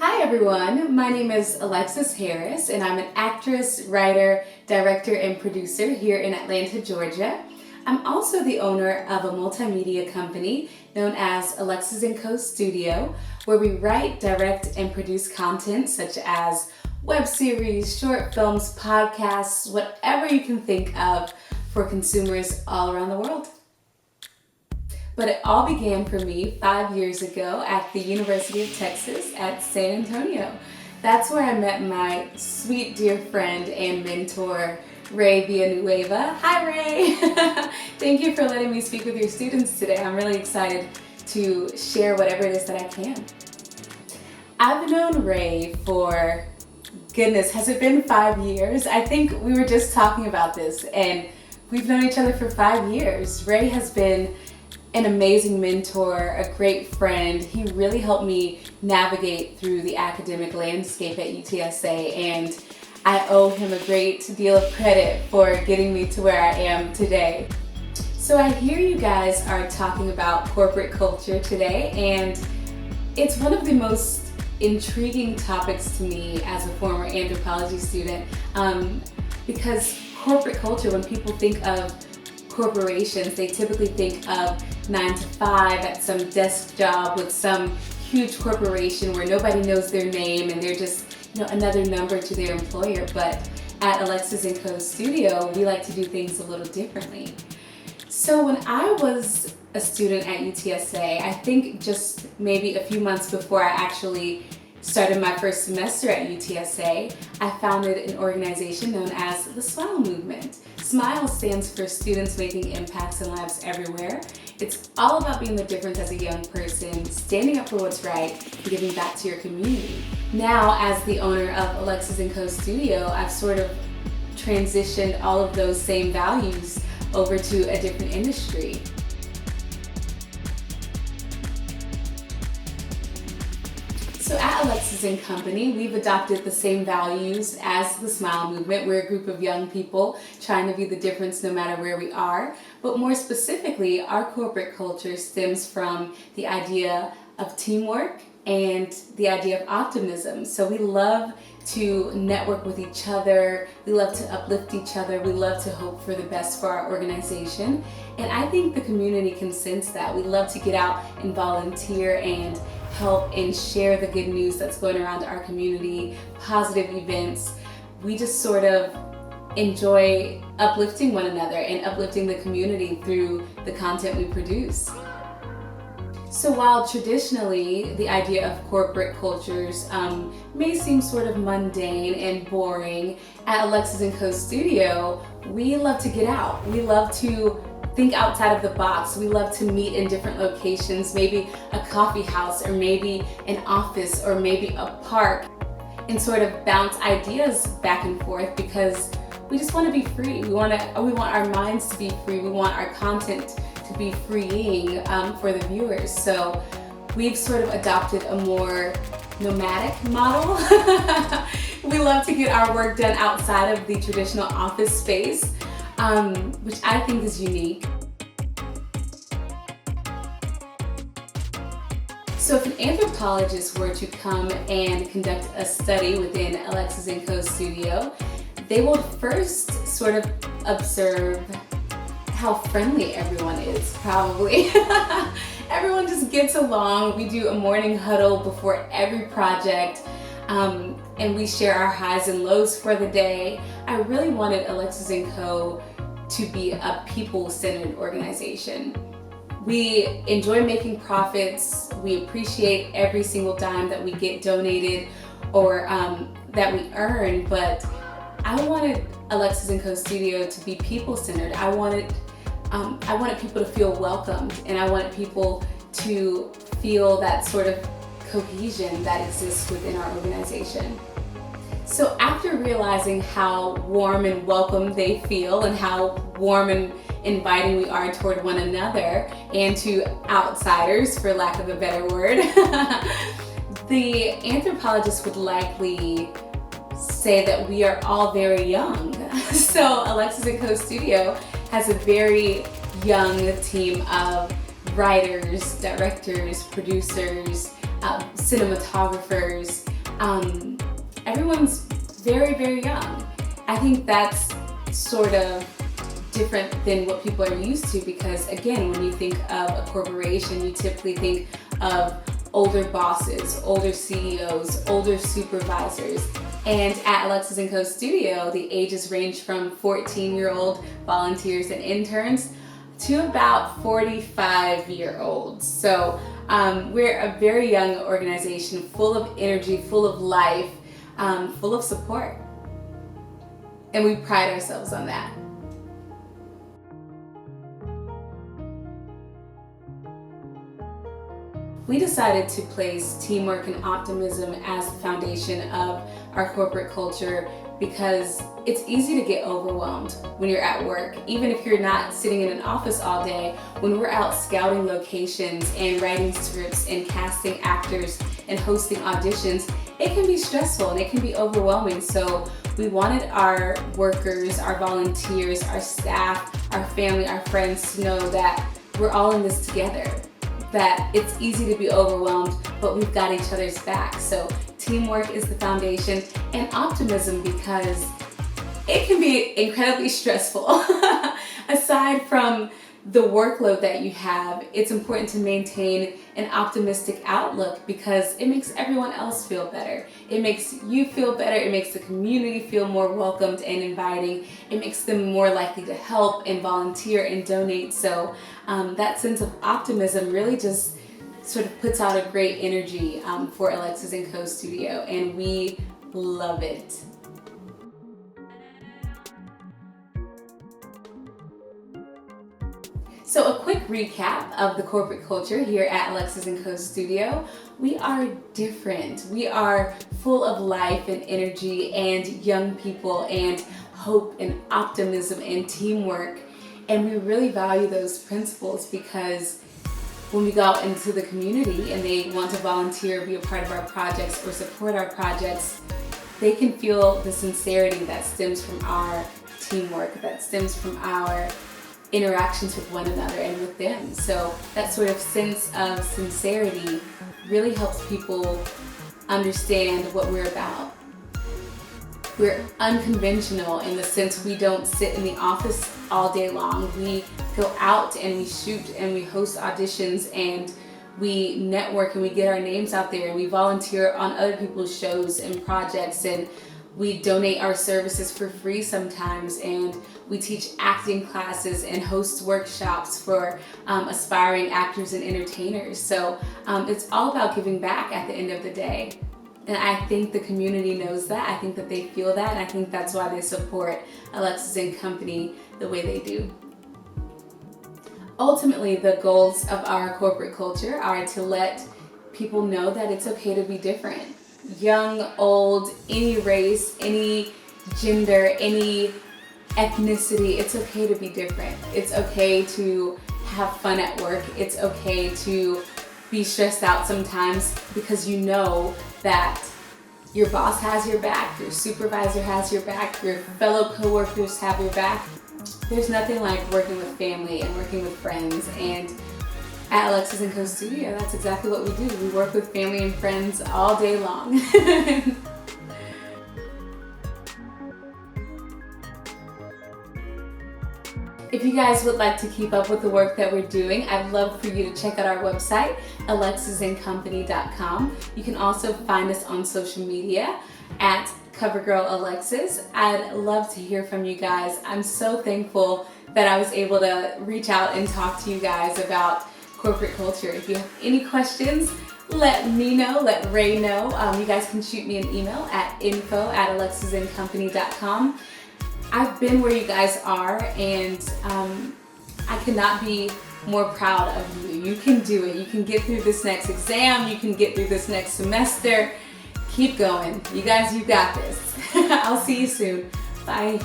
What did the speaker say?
Hi everyone, my name is Alexis Harris and I'm an actress, writer, director, and producer here in Atlanta, Georgia. I'm also the owner of a multimedia company known as Alexis Co Studio, where we write, direct, and produce content such as web series, short films, podcasts, whatever you can think of for consumers all around the world. But it all began for me 5 years ago at the University of Texas at San Antonio. That's where I met my sweet dear friend and mentor, Ray Villanueva. Hi Ray! Thank you for letting me speak with your students today. I'm really excited to share whatever it is that I can. I've known Ray for, goodness, has it been 5 years? I think we were just talking about this and we've known each other for 5 years. Ray has been an amazing mentor, a great friend. He really helped me navigate through the academic landscape at UTSA, and I owe him a great deal of credit for getting me to where I am today. So I hear you guys are talking about corporate culture today, and it's one of the most intriguing topics to me as a former anthropology student, because corporate culture, when people think of corporations, they typically think of 9 to 5 at some desk job with some huge corporation where nobody knows their name and they're just, another number to their employer. But at Alexis Co Studio, we like to do things a little differently. So when I was a student at UTSA, I think just maybe a few months before I actually started my first semester at UTSA, I founded an organization known as the SMILE Movement. SMILE stands for Students Making Impacts in Lives Everywhere. It's all about being the difference as a young person, standing up for what's right, and giving back to your community. Now, as the owner of Alexis Co Studio, I've sort of transitioned all of those same values over to a different industry. So at Alexis & Company, we've adopted the same values as the SMILE Movement. We're a group of young people trying to be the difference no matter where we are. But more specifically, our corporate culture stems from the idea of teamwork and the idea of optimism. So we love to network with each other, we love to uplift each other, we love to hope for the best for our organization. And I think the community can sense that. We love to get out and volunteer and help and share the good news that's going around our community, positive events. We just sort of enjoy uplifting one another and uplifting the community through the content we produce. So while traditionally the idea of corporate cultures may seem sort of mundane and boring, at Alexis Co Studio, we love to get out. We love to think outside of the box. We love to meet in different locations, maybe a coffee house or maybe an office or maybe a park, and sort of bounce ideas back and forth because we just want to be free. We want our minds to be free. We want our content to be freeing for the viewers. So we've sort of adopted a more nomadic model. We love to get our work done outside of the traditional office space, which I think is unique. So if an anthropologist were to come and conduct a study within Alexis Co Studio, they will first sort of observe how friendly everyone is, probably. Everyone just gets along. We do a morning huddle before every project, and we share our highs and lows for the day. I really wanted Alexis Co to be a people-centered organization. We enjoy making profits. We appreciate every single dime that we get donated or that we earn, but I wanted Alexis Co Studio to be people-centered. I wanted people to feel welcomed, and I wanted people to feel that sort of cohesion that exists within our organization. So after realizing how warm and welcome they feel and how warm and inviting we are toward one another and to outsiders, for lack of a better word, the anthropologist would likely say that we are all very young. So Alexis Co Studio has a very young team of writers, directors, producers, cinematographers, everyone's very, very young. I think that's sort of different than what people are used to, because again, when you think of a corporation, you typically think of older bosses, older CEOs, older supervisors. And at Alexis Co Studio, the ages range from 14-year-old volunteers and interns to about 45-year-olds. So we're a very young organization, full of energy, full of life, full of support. And we pride ourselves on that. We decided to place teamwork and optimism as the foundation of our corporate culture because it's easy to get overwhelmed when you're at work. Even if you're not sitting in an office all day, when we're out scouting locations and writing scripts and casting actors and hosting auditions, it can be stressful and it can be overwhelming. So we wanted our workers, our volunteers, our staff, our family, our friends to know that we're all in this together, that it's easy to be overwhelmed, but we've got each other's back. So teamwork is the foundation, and optimism because it can be incredibly stressful. Aside from the workload that you have, it's important to maintain an optimistic outlook because it makes everyone else feel better. It makes you feel better. It makes the community feel more welcomed and inviting. It makes them more likely to help and volunteer and donate. So that sense of optimism really just sort of puts out a great energy for Alexis Co Studio, and we love it. So a quick recap of the corporate culture here at Alexis Co Studio. We are different. We are full of life and energy and young people and hope and optimism and teamwork. And we really value those principles because when we go out into the community and they want to volunteer, be a part of our projects or support our projects, they can feel the sincerity that stems from our teamwork, that stems from our interactions with one another and with them. So that sort of sense of sincerity really helps people understand what we're about. We're unconventional in the sense we don't sit in the office all day long. We go out and we shoot and we host auditions and we network and we get our names out there and we volunteer on other people's shows and projects, and we donate our services for free sometimes, and we teach acting classes and host workshops for aspiring actors and entertainers. So it's all about giving back at the end of the day. And I think the community knows that. I think that they feel that, and I think that's why they support Alexis Company the way they do. Ultimately, the goals of our corporate culture are to let people know that it's okay to be different. Young, old, any race, any gender, any ethnicity, it's okay to be different. It's okay to have fun at work. It's okay to be stressed out sometimes because you know that your boss has your back, your supervisor has your back, your fellow coworkers have your back. There's nothing like working with family and working with friends, and at Alexis Co Studio, that's exactly what we do. We work with family and friends all day long. If you guys would like to keep up with the work that we're doing, I'd love for you to check out our website, alexisandcompany.com. You can also find us on social media at CoverGirl Alexis. I'd love to hear from you guys. I'm so thankful that I was able to reach out and talk to you guys about corporate culture. If you have any questions, let me know, let Ray know. You guys can shoot me an email at info@alexisandcompany.com. I've been where you guys are, and I could not be more proud of you. You can do it. You can get through this next exam. You can get through this next semester. Keep going. You guys, you got this. I'll see you soon. Bye.